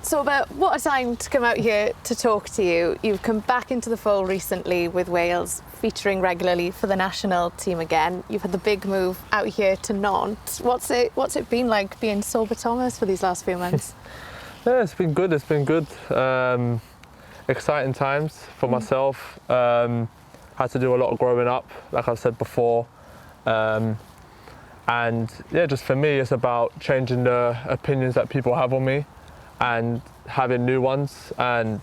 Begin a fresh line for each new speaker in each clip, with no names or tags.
Sorba, what a time to come out here to talk to you. You've come back into the fold recently with Wales, featuring regularly for the national team again. You've had the big move out here to Nantes. What's it been like being Sorba Thomas for these last few months?
Yeah, it's been good. Exciting times for myself. Had to do a lot of growing up, like I've said before. And yeah, just for me, it's about changing the opinions that people have on me and having new ones. And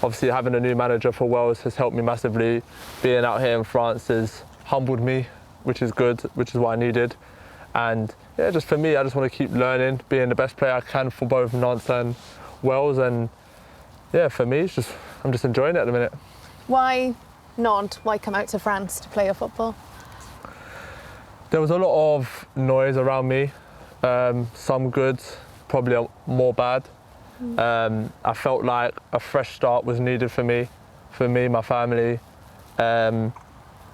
obviously having a new manager for Wales has helped me massively. Being out here in France has humbled me, which is good, which is what I needed. And yeah, just for me, I just want to keep learning, being the best player I can for both Nantes and Wales. And yeah, for me, I'm just enjoying it at the minute.
Why Nantes? Why come out to France to play your football?
There was a lot of noise around me, some good, probably more bad. I felt like a fresh start was needed for me, my family. And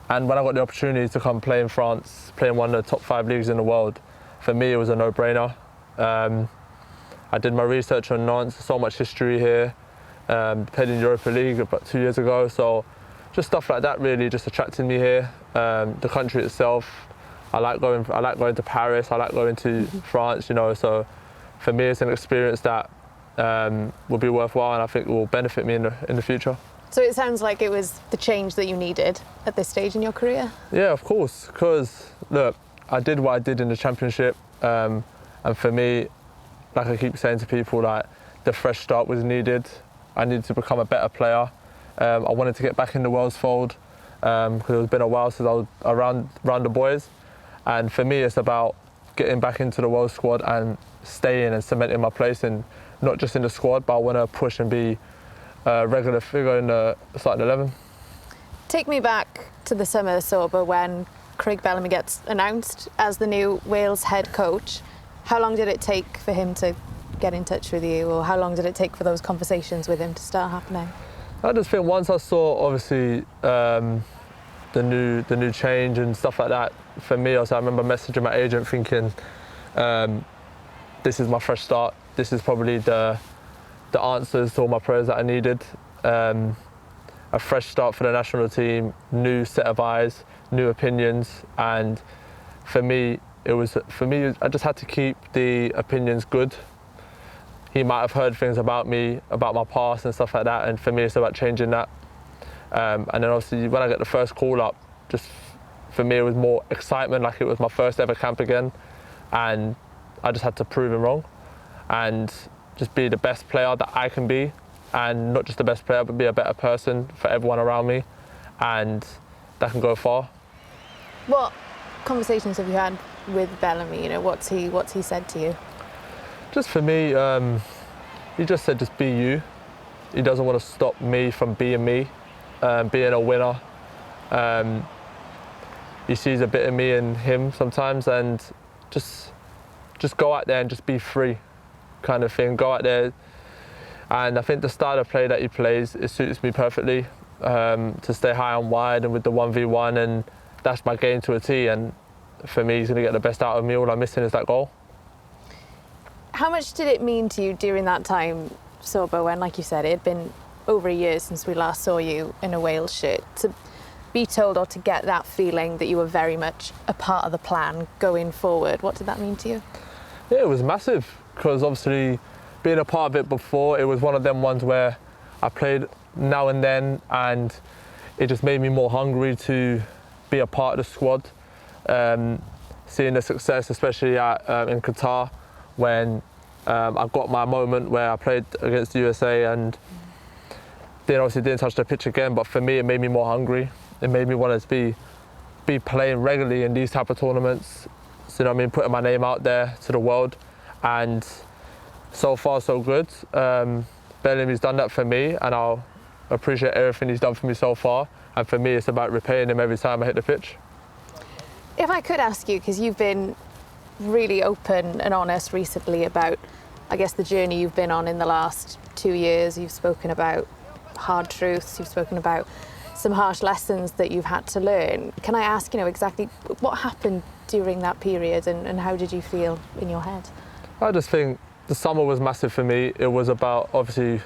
when I got the opportunity to come play in France, play in one of the top 5 leagues in the world, for me it was a no-brainer. I did my research on Nantes, so much history here, played in Europa League about 2 years ago, so just stuff like that really just attracted me here. The country itself, I like going to Paris, I like going to France, you know, so for me it's an experience that will be worthwhile and I think will benefit me in the future.
So it sounds like it was the change that you needed at this stage in your career?
Yeah, of course, because look, I did what I did in the championship, and for me, like I keep saying to people, like the fresh start was needed. I needed to become a better player. I wanted to get back in the Wales fold because it's been a while since I was around the boys, and for me it's about getting back into the Wales squad and staying and cementing my place, and not just in the squad, but I want to push and be a regular figure in the starting 11.
Take me back to the summer, Sorba, when Craig Bellamy gets announced as the new Wales head coach. How long did it take for him to get in touch with you, or how long did it take for those conversations with him to start happening?
I just think once I saw obviously the new change and stuff like that, for me also I remember messaging my agent thinking this is my fresh start, this is probably the answers to all my prayers that I needed. A fresh start for the national team, new set of eyes, new opinions, and for me I just had to keep the opinions good. He might have heard things about me, about my past and stuff like that, and for me it's about changing that. And then obviously when I get the first call up, just for me it was more excitement, like it was my first ever camp again, and I just had to prove him wrong and just be the best player that I can be, and not just the best player but be a better person for everyone around me, and that can go far.
What conversations have you had with Bellamy? You know, what's he said to you?
Just for me, he just said just be you. He doesn't want to stop me from being me, being a winner. He sees a bit of me in him sometimes, and just go out there and just be free, kind of thing. Go out there, and I think the style of play that he plays, it suits me perfectly. To stay high and wide and with the 1v1, and that's my game to a T. And for me, he's going to get the best out of me. All I'm missing is that goal.
How much did it mean to you during that time, Sorba, when, like you said, it had been over a year since we last saw you in a Wales shirt, to be told or to get that feeling that you were very much a part of the plan going forward? What did that mean to you?
Yeah, it was massive, because obviously being a part of it before, it was one of them ones where I played now and then, and it just made me more hungry to be a part of the squad. Seeing the success, especially in Qatar, when I got my moment where I played against the USA and then obviously didn't touch the pitch again, but for me it made me more hungry. It made me want to be playing regularly in these type of tournaments. So, you know what I mean, putting my name out there to the world, and so far so good. Bellamy's done that for me, and I'll appreciate everything he's done for me so far, and for me it's about repaying him every time I hit the pitch.
If I could ask you, because you've been really open and honest recently about, I guess, the journey you've been on in the last 2 years. You've spoken about hard truths, you've spoken about some harsh lessons that you've had to learn. Can I ask, you know, exactly what happened during that period, and how did you feel in your head?
I just think the summer was massive for me. It was about, obviously,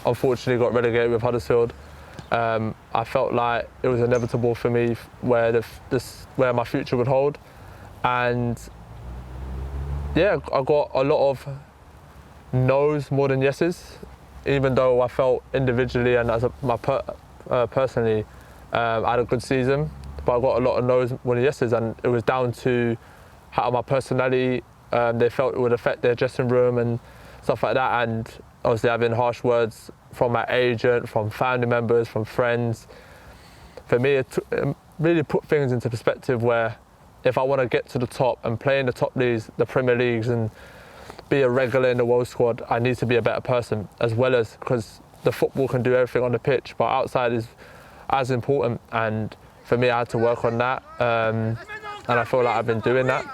unfortunately got relegated with Huddersfield. I felt like it was inevitable for me where where my future would hold. And yeah, I got a lot of no's more than yeses, even though I felt individually and as personally, I had a good season, but I got a lot of no's more than yeses, and it was down to how my personality, they felt it would affect their dressing room and stuff like that, and obviously having harsh words from my agent, from family members, from friends. For me, it really put things into perspective where if I want to get to the top and play in the top leagues, the Premier Leagues, and be a regular in the world squad, I need to be a better person, as well as, because the football can do everything on the pitch, but outside is as important. And for me, I had to work on that, and I feel like I've been doing that.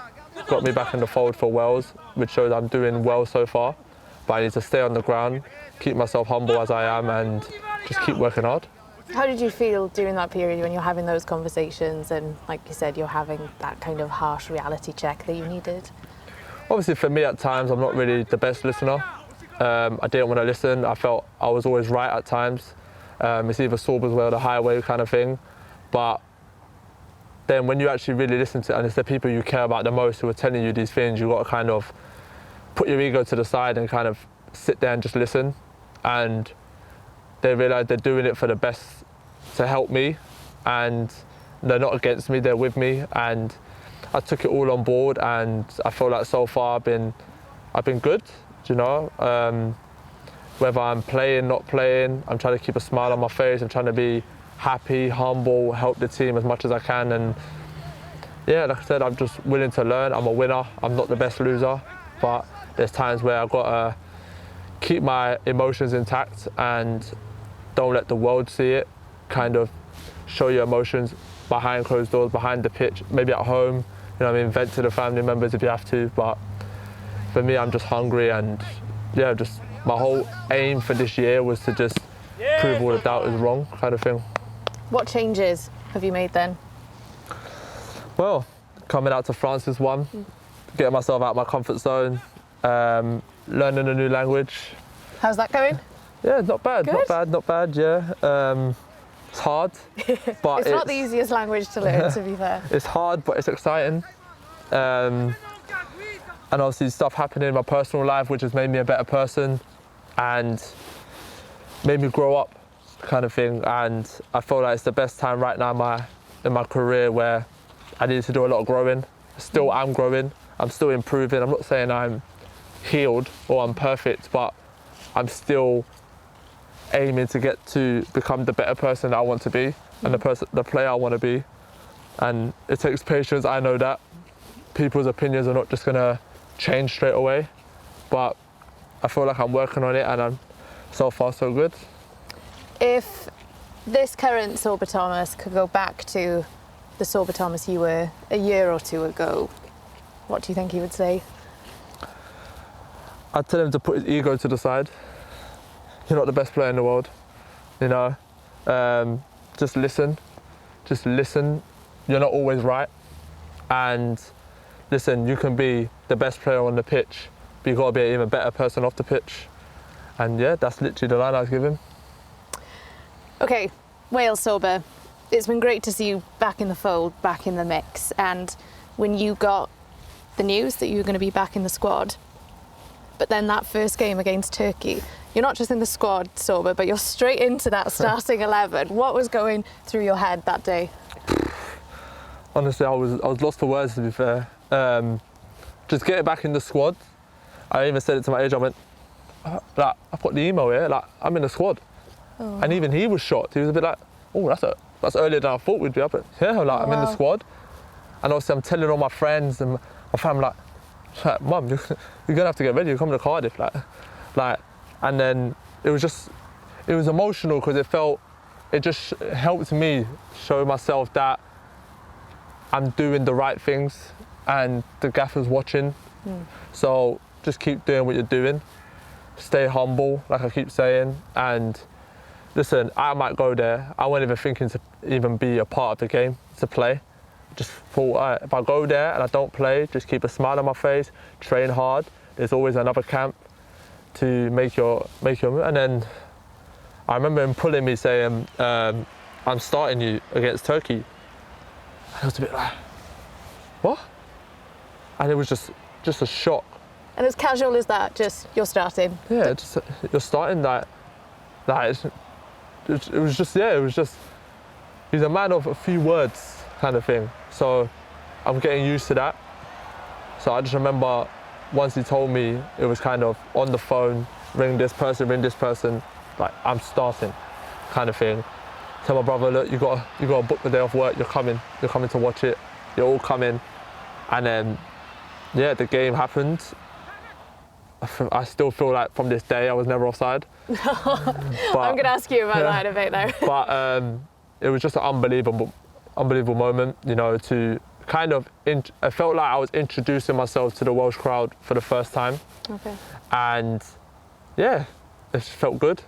Got me back in the fold for Wales, which shows I'm doing well so far, but I need to stay on the ground, keep myself humble as I am, and just keep working hard.
How did you feel during that period when you're having those conversations and, like you said, you're having that kind of harsh reality check that you needed?
Obviously, for me, at times, I'm not really the best listener. I didn't want to listen. I felt I was always right at times. It's either Sorba's way or the highway kind of thing. But then when you actually really listen to it, and it's the people you care about the most who are telling you these things, you've got to kind of put your ego to the side and kind of sit there and just listen. And they realise they're doing it for the best to help me, and they're not against me, they're with me. And I took it all on board, and I feel like so far I've been good, you know. Whether I'm playing, not playing, I'm trying to keep a smile on my face. I'm trying to be happy, humble, help the team as much as I can. And yeah, like I said, I'm just willing to learn. I'm a winner. I'm not the best loser, but there's times where I've got to keep my emotions intact and don't let the world see it. Kind of show your emotions behind closed doors, behind the pitch, maybe at home. You know what I mean? Vent to the family members if you have to. But for me, I'm just hungry, and yeah, just my whole aim for this year was to just prove all the doubters wrong, kind of thing.
What changes have you made then?
Well, coming out to France is one. Getting myself out of my comfort zone, learning a new language.
How's that going?
Yeah, not bad,
Good?
not bad, yeah. It's hard, but
it's not the easiest language to learn, to be fair.
It's hard, but it's exciting. And obviously stuff happening in my personal life, which has made me a better person and made me grow up, kind of thing. And I feel like it's the best time right now in my career where I need to do a lot of growing. Still am growing, I'm still improving. I'm not saying I'm healed or I'm perfect, but I'm still aiming to get to become the better person that I want to be and the player I want to be. And it takes patience, I know that. People's opinions are not just going to change straight away, but I feel like I'm working on it, and I'm so far so good.
If this current Sorba Thomas could go back to the Sorba Thomas you were a year or two ago, what do you think he would say?
I'd tell him to put his ego to the side. You're not the best player in the world, you know. Just listen. You're not always right. And listen, you can be the best player on the pitch, but you've got to be an even better person off the pitch. And yeah, that's literally the line I was giving.
Okay, Wales Sorba, it's been great to see you back in the fold, back in the mix. And when you got the news that you were going to be back in the squad, but then that first game against Turkey, you're not just in the squad, Sorba, but you're straight into that starting 11. What was going through your head that day?
Honestly, I was lost for words, to be fair. Just getting back in the squad. I even said it to my agent. I went, like, I've got the email here. Like, I'm in the squad. Oh. And even he was shocked. He was a bit like, oh, that's earlier than I thought we'd be up. Yeah, like, I'm in the squad. And obviously, I'm telling all my friends and my family, like, Mum, you're gonna have to get ready. You're coming to Cardiff, like. And then it was emotional because it just helped me show myself that I'm doing the right things and the gaffer's watching. So just keep doing what you're doing. Stay humble, like I keep saying. And listen, I might go there. I wasn't even thinking to even be a part of the game, to play. Just thought, if I go there and I don't play, just keep a smile on my face, train hard. There's always another camp. to make your move. And then I remember him pulling me saying, I'm starting you against Turkey. And I was a bit like, what? And it was just a shock.
And as casual as that, just you're starting?
Yeah, just you're starting that. It was just, he's a man of a few words kind of thing. So I'm getting used to that. So I just remember once he told me, it was kind of on the phone, ring this person, like I'm starting kind of thing. Tell my brother, look, you got to book the day off work, you're coming to watch it, you're all coming. And then, yeah, the game happened. I still feel like from this day I was never offside.
But, I'm going to ask you about that in a bit now.
But it was just an unbelievable moment, you know, to kind of, I felt like I was introducing myself to the Welsh crowd for the first time.
Okay.
And yeah, it just felt good.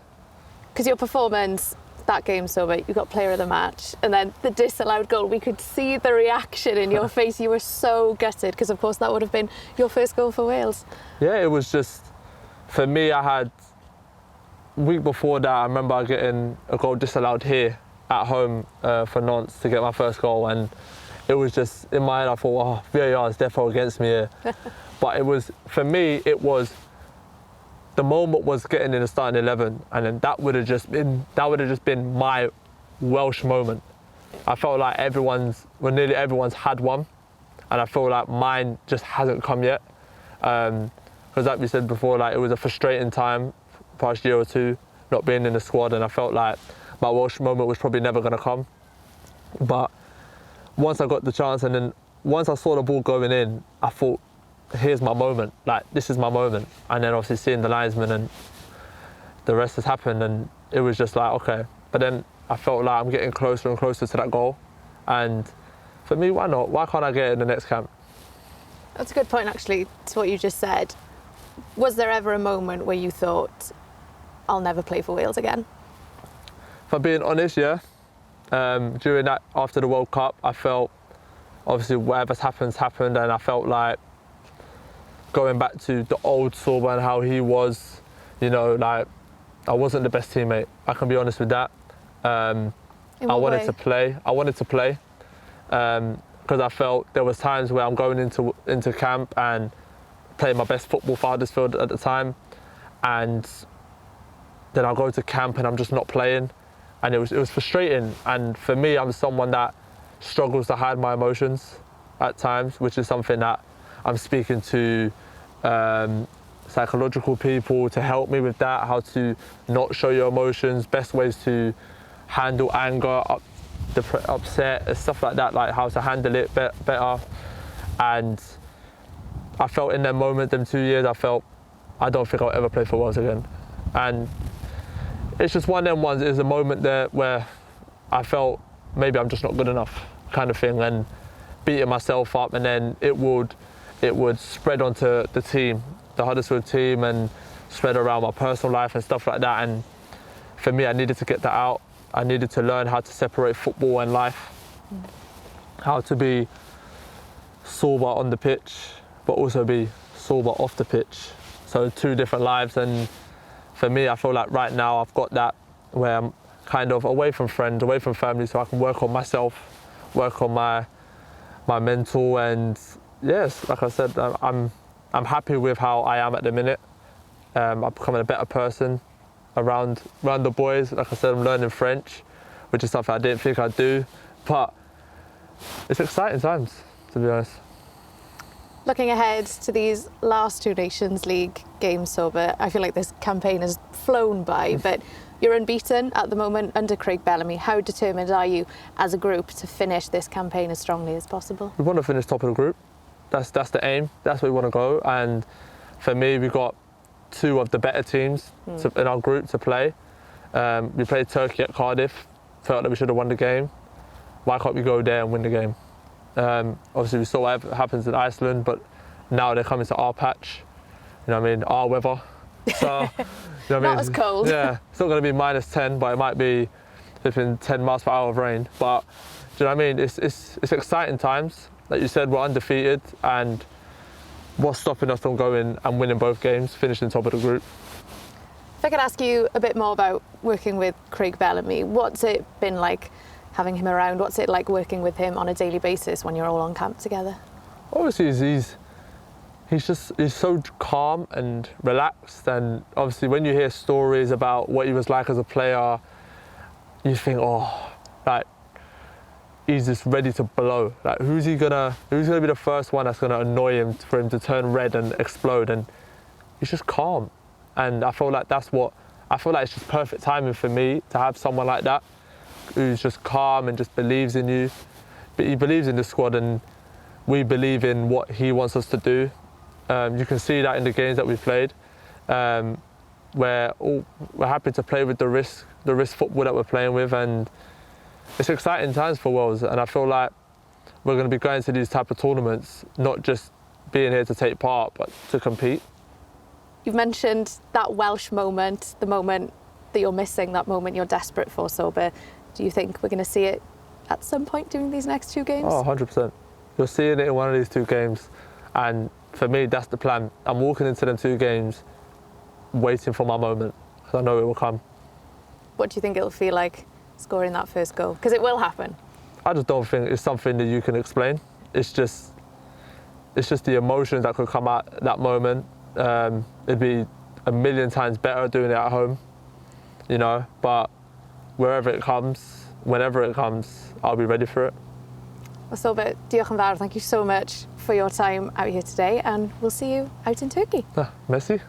Because your performance, that game, Sorba, you got player of the match, and then the disallowed goal, we could see the reaction in your face. You were so gutted, because of course that would have been your first goal for Wales. Yeah,
it was just, for me, I had, week before that, I remember getting a goal disallowed here at home for Nantes to get my first goal, and it was just, in my head, I thought, oh, VAR is definitely against me here. But it was, for me, it was, the moment was getting in the starting 11, and then that would have just been my Welsh moment. I felt like nearly everyone's had one, and I feel like mine just hasn't come yet. Because like we said before, like it was a frustrating time, past year or two, not being in the squad, and I felt like my Welsh moment was probably never going to come. But once I got the chance, and then once I saw the ball going in, I thought, here's my moment, like this is my moment. And then obviously seeing the linesman and the rest has happened, and it was just like, okay. But then I felt like I'm getting closer and closer to that goal, and for me, why not? Why can't I get it in the next camp?
That's a good point, actually, to what you just said. Was there ever a moment where you thought, I'll never play for Wales again?
If I'm being honest, yeah. During that, after the World Cup, I felt, obviously whatever's happened, and I felt like going back to the old Sorba and how he was, you know, like I wasn't the best teammate. I can be honest with that. I wanted to play because I felt there was times where I'm going into camp and playing my best football for Huddersfield at the time, and then I'll go to camp and I'm just not playing, and it was frustrating. And for me, I'm someone that struggles to hide my emotions at times, which is something that I'm speaking to psychological people to help me with that, how to not show your emotions, best ways to handle anger, upset, stuff like that, like how to handle it better. And I felt in that moment, them 2 years, I don't think I'll ever play for Wales again. And it's just one of them ones, is a moment there where I felt maybe I'm just not good enough kind of thing, and beating myself up, and then it would spread onto the team, the Huddersfield team, and spread around my personal life and stuff like that. And for me, I needed to get that out. I needed to learn how to separate football and life, how to be Sorba on the pitch, but also be Sorba off the pitch. So 2 different lives. And for me, I feel like right now I've got that, where I'm kind of away from friends, away from family, so I can work on myself, work on my mental. And yes, like I said, I'm happy with how I am at the minute. I'm becoming a better person around the boys. Like I said, I'm learning French, which is something I didn't think I'd do, but it's exciting times, to be honest.
Looking ahead to these last 2 Nations League games, Sorba, I feel like this campaign has flown by, but you're unbeaten at the moment under Craig Bellamy. How determined are you as a group to finish this campaign as strongly as possible? We
want to finish top of the group. That's the aim. That's where we want to go. And for me, we've got 2 of the better teams in our group to play. We played Turkey at Cardiff. Felt that we should have won the game. Why can't we go there and win the game? Obviously, we saw what happens in Iceland, but now they're coming to our patch. You know what I mean? Our weather. So, you know what I mean?
Not as cold.
Yeah, it's not going to be -10, but it might be flipping 10 miles per hour of rain. But do you know what I mean? It's exciting times. Like you said, we're undefeated, and what's stopping us from going and winning both games, finishing top of the group?
I could ask you a bit more about working with Craig Bellamy, what's it been like having him around? What's it like working with him on a daily basis when you're all on camp together?
Obviously, he's so calm and relaxed, and obviously when you hear stories about what he was like as a player, you think, oh, like, he's just ready to blow. Like, who's gonna be the first one that's gonna annoy him for him to turn red and explode? And he's just calm, and I feel like it's just perfect timing for me to have someone like that, who's just calm and just believes in you. But he believes in the squad, and we believe in what he wants us to do. You can see that in the games that we've played, where we're happy to play with the risk football that we're playing with, and it's exciting times for Wales. And I feel like we're going to be going to these type of tournaments, not just being here to take part, but to compete.
You've mentioned that Welsh moment, the moment that you're missing, that moment you're desperate for, Sorba. Do you think we're going to see it at some point during these next 2 games?
Oh, 100%. You're seeing it in one of these 2 games, and for me, that's the plan. I'm walking into them 2 games waiting for my moment, because I know it will come.
What do you think it'll feel like scoring that first goal? Because it will happen.
I just don't think it's something that you can explain. It's just the emotions that could come out at that moment. It'd be a million times better doing it at home, you know, but wherever it comes, whenever it comes, I'll be ready for it.
Well, Sorba, diolch yn fawr. Thank you so much for your time out here today, and we'll see you out in Turkey.
Merci.